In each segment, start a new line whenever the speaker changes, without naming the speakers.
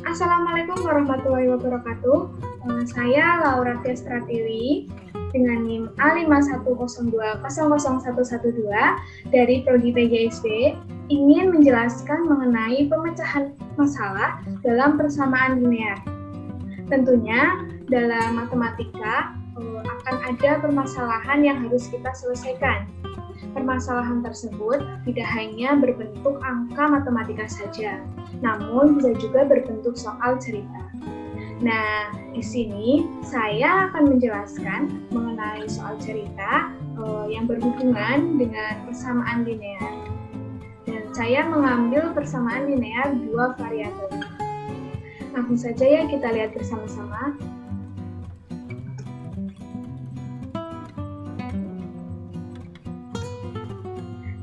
Assalamualaikum warahmatullahi wabarakatuh. Saya Laura Tiastratiwi dengan NIM A510200112 dari Prodi PJSD ingin menjelaskan mengenai pemecahan masalah dalam persamaan linear. Tentunya dalam matematika akan ada permasalahan yang harus kita selesaikan. Permasalahan tersebut tidak hanya berbentuk angka matematika saja, namun bisa juga berbentuk soal cerita. Nah, di sini saya akan menjelaskan mengenai soal cerita yang berhubungan dengan persamaan linear. Dan saya mengambil persamaan linear dua variabel. Langsung saja ya kita lihat bersama-sama.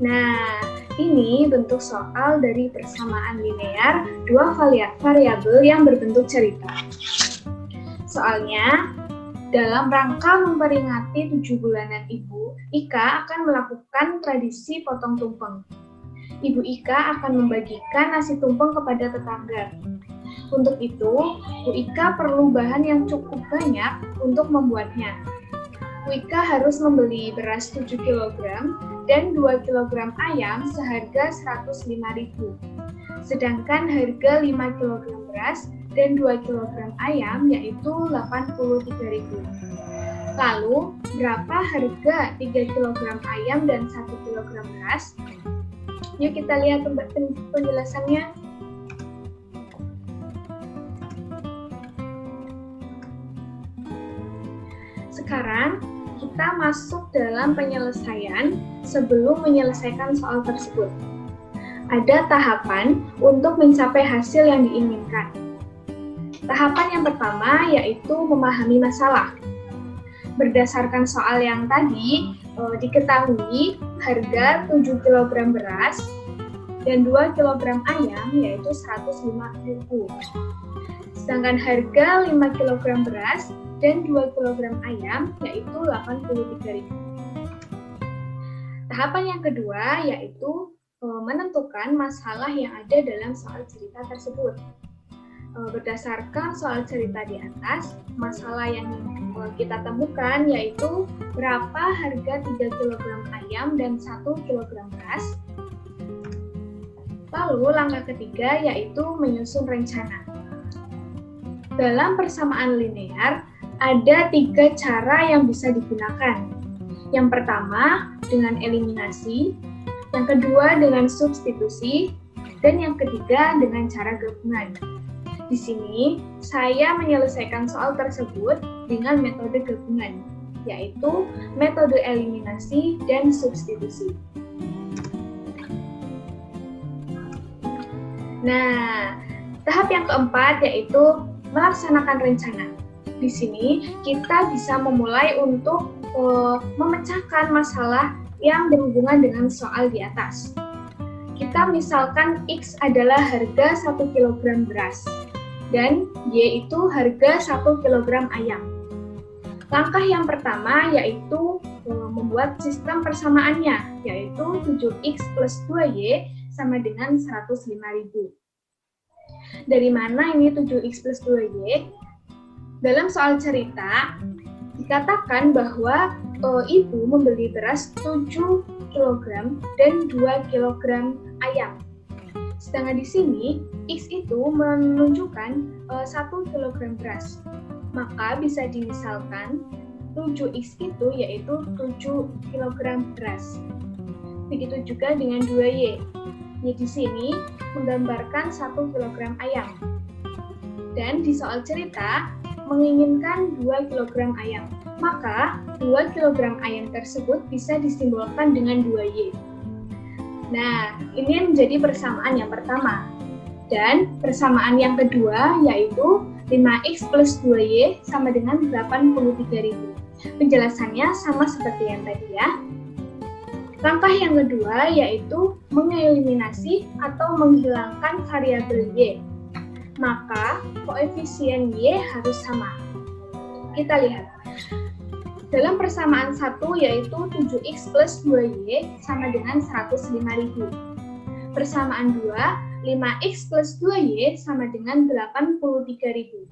Nah, ini bentuk soal dari persamaan linear dua variabel yang berbentuk cerita. Soalnya, dalam rangka memperingati 7 bulanan Ibu, Ika akan melakukan tradisi potong tumpeng. Ibu Ika akan membagikan nasi tumpeng kepada tetangga. Untuk itu, Bu Ika perlu bahan yang cukup banyak untuk membuatnya. Bu Ika harus membeli beras 7 kg dan 2 kg ayam seharga 105.000. Sedangkan harga 5 kg beras dan 2 kg ayam yaitu 83.000. Lalu, berapa harga 3 kg ayam dan 1 kg beras? Yuk kita lihat penjelasannya. Sekarang, kita masuk dalam penyelesaian sebelum menyelesaikan soal tersebut. Ada tahapan untuk mencapai hasil yang diinginkan. Tahapan yang pertama yaitu memahami masalah. Berdasarkan soal yang tadi, diketahui harga 7 kg beras dan 2 kg ayam yaitu 105.000. Sedangkan harga 5 kg beras dan 2 kg ayam yaitu 83.000. Tahapan yang kedua yaitu menentukan masalah yang ada dalam soal cerita tersebut. Berdasarkan soal cerita di atas, masalah yang kita temukan yaitu berapa harga 3 kg ayam dan 1 kg beras. Lalu langkah ketiga yaitu menyusun rencana. Dalam persamaan linear, ada 3 cara yang bisa digunakan. Yang pertama dengan eliminasi, yang kedua dengan substitusi, dan yang ketiga dengan cara gabungan. Di sini, saya menyelesaikan soal tersebut dengan metode gabungan, yaitu metode eliminasi dan substitusi. Nah, tahap yang keempat yaitu melaksanakan rencana. Di sini kita bisa memulai untuk memecahkan masalah yang berhubungan dengan soal di atas. Kita misalkan X adalah harga 1 kg beras dan Y itu harga 1 kg ayam. Langkah yang pertama yaitu membuat sistem persamaannya, yaitu 7X plus 2Y sama dengan 105.000. Dari mana ini 7X plus 2Y? Dalam soal cerita, dikatakan bahwa ibu membeli beras 7 kg dan 2 kg ayam. Sedangkan di sini, X itu menunjukkan 1 kg beras. Maka bisa dimisalkan 7X itu yaitu 7 kg beras. Begitu juga dengan 2Y. Di sini menggambarkan 1 kg ayam. Dan di soal cerita, menginginkan 2 kg ayam. Maka 2 kg ayam tersebut bisa disimbolkan dengan 2Y. Nah, ini menjadi persamaan yang pertama. Dan persamaan yang kedua yaitu 5X plus 2Y sama dengan 83.000. Penjelasannya sama seperti yang tadi ya. Langkah yang kedua yaitu mengeliminasi atau menghilangkan variabel Y. Maka koefisien Y harus sama. Kita lihat. Dalam persamaan 1 yaitu 7X plus 2Y sama dengan 105.000. persamaan 2, 5x plus 2y sama dengan 83.000.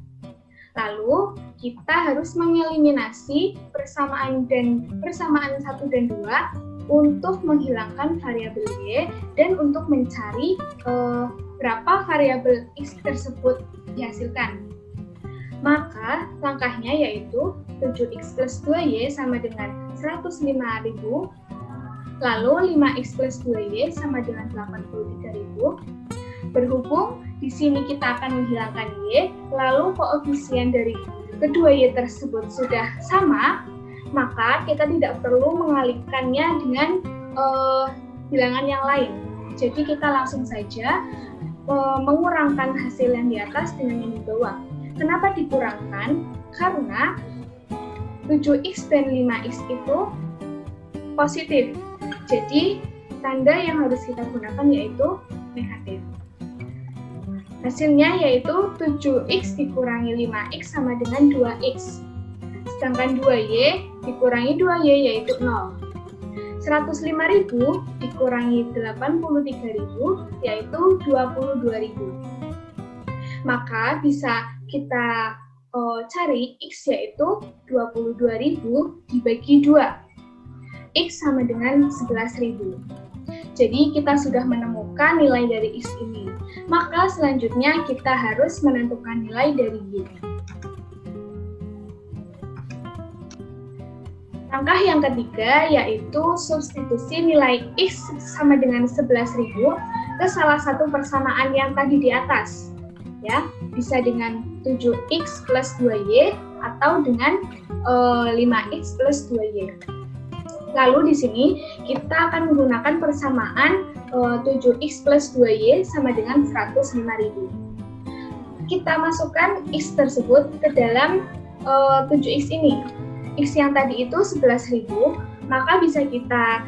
Lalu, kita harus mengeliminasi persamaan 1 dan 2 untuk menghilangkan variabel y dan untuk mencari berapa variabel x tersebut dihasilkan. Maka, langkahnya yaitu 7x plus 2y sama dengan 105.000, lalu 5x plus 2y sama dengan 83.000. Berhubung di sini kita akan menghilangkan y, lalu koefisien dari kedua y tersebut sudah sama, maka kita tidak perlu mengalihkannya dengan bilangan yang lain. Jadi kita langsung saja mengurangkan hasil yang di atas dengan yang di bawah. Kenapa dikurangkan? Karena 7x dan 5x itu positif. Jadi tanda yang harus kita gunakan yaitu negatif. Hasilnya yaitu 7x dikurangi 5x sama dengan 2x. Sedangkan 2y dikurangi 2y yaitu 0. 105.000 dikurangi 83.000 yaitu 22.000. Maka bisa kita cari x yaitu 22.000 dibagi 2. X sama dengan 11.000. Jadi kita sudah menemukan nilai dari x ini. Maka selanjutnya kita harus menentukan nilai dari y. Langkah yang ketiga yaitu substitusi nilai x sama dengan 11.000 ke salah satu persamaan yang tadi di atas. Ya, bisa dengan 7x plus 2y atau dengan 5x plus 2y. Lalu di sini kita akan menggunakan persamaan 7x plus 2y sama dengan 105.000. Kita masukkan x tersebut ke dalam 7x ini. X yang tadi itu 11.000, maka bisa kita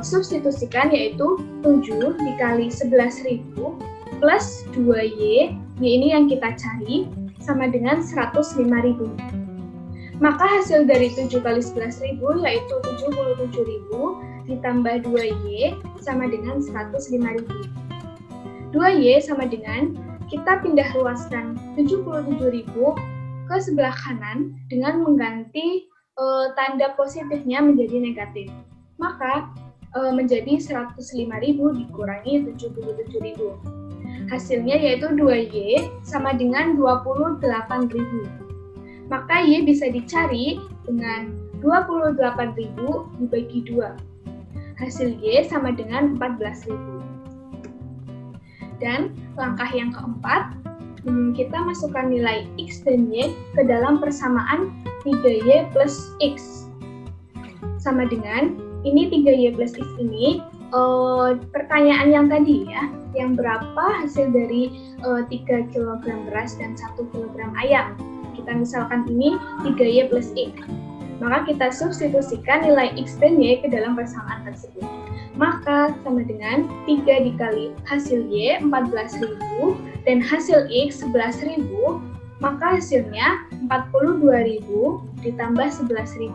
substitusikan yaitu 7 dikali 11.000 plus 2y, y ini yang kita cari, sama dengan 105.000. Maka hasil dari 7 kali 11.000 yaitu 77.000 ditambah 2y sama dengan 105.000. 2y sama dengan, kita pindah ruaskan 77.000 ke sebelah kanan dengan mengganti tanda positifnya menjadi negatif. Maka menjadi 105.000 dikurangi 77.000. Hasilnya yaitu 2y sama dengan 28.000. Maka y bisa dicari dengan 28.000 dibagi 2. Hasil y sama dengan 14.000. Dan langkah yang keempat, kita masukkan nilai x dan y ke dalam persamaan 3y plus x. Sama dengan, ini 3y plus x ini, pertanyaan yang tadi ya, yang berapa hasil dari 3 kg beras dan 1 kg ayam. Kita misalkan ini 3y plus x. Maka kita substitusikan nilai x dan y ke dalam persamaan tersebut. Maka sama dengan 3 dikali hasil y 14.000 dan hasil x 11.000, maka hasilnya 42.000 ditambah 11.000.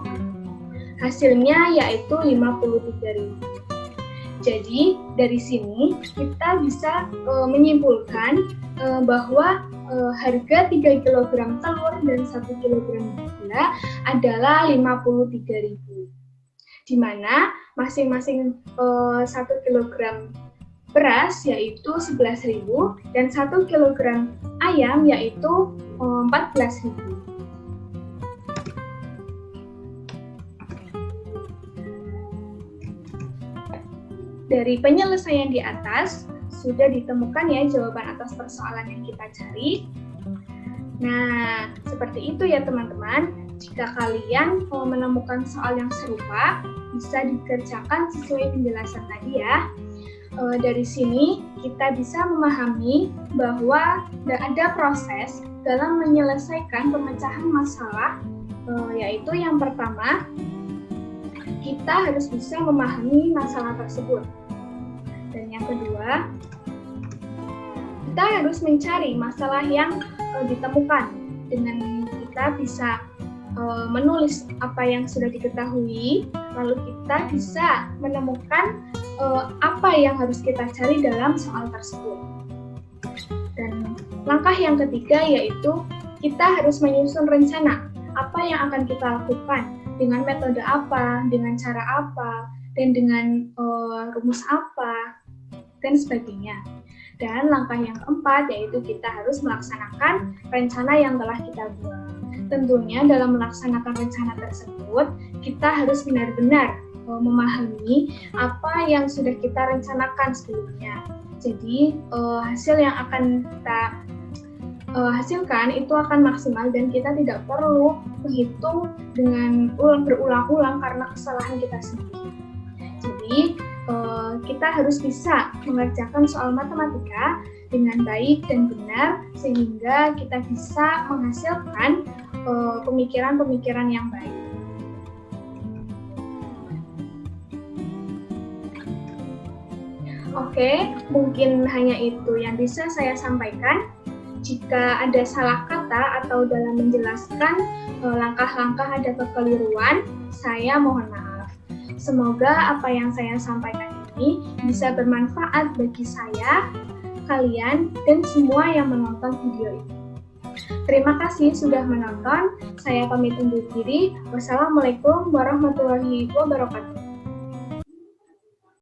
Hasilnya yaitu 53.000. Jadi dari sini kita bisa menyimpulkan bahwa harga 3 kg telur dan 1 kg gula adalah 53.000. Di mana masing-masing 1 kg beras yaitu 11.000 dan 1 kg ayam yaitu 14.000. Dari penyelesaian di atas, sudah ditemukan ya jawaban atas persoalan yang kita cari. Nah, seperti itu ya teman-teman. Jika kalian mau menemukan soal yang serupa, bisa dikerjakan sesuai penjelasan tadi ya. Dari sini kita bisa memahami bahwa ada proses dalam menyelesaikan pemecahan masalah, yaitu yang pertama, kita harus bisa memahami masalah tersebut. Dan yang kedua, kita harus mencari masalah yang ditemukan. Dengan kita bisa menulis apa yang sudah diketahui, lalu kita bisa menemukan apa yang harus kita cari dalam soal tersebut. Dan langkah yang ketiga yaitu kita harus menyusun rencana apa yang akan kita lakukan, dengan metode apa, dengan cara apa, dan dengan rumus apa, dan sebagainya. Dan langkah yang keempat yaitu kita harus melaksanakan rencana yang telah kita buat. Tentunya dalam melaksanakan rencana tersebut, kita harus benar-benar memahami apa yang sudah kita rencanakan sebelumnya. Jadi hasil yang akan kita hasilkan itu akan maksimal dan kita tidak perlu menghitung dengan berulang-ulang karena kesalahan kita sendiri. Jadi kita harus bisa mengerjakan soal matematika dengan baik dan benar sehingga kita bisa menghasilkan pemikiran-pemikiran yang baik. Oke, mungkin hanya itu yang bisa saya sampaikan. Jika ada salah kata atau dalam menjelaskan langkah-langkah ada kekeliruan, saya mohon maaf. Semoga apa yang saya sampaikan ini bisa bermanfaat bagi saya, kalian, dan semua yang menonton video ini. Terima kasih sudah menonton. Saya pamit undur diri. Wassalamualaikum warahmatullahi wabarakatuh.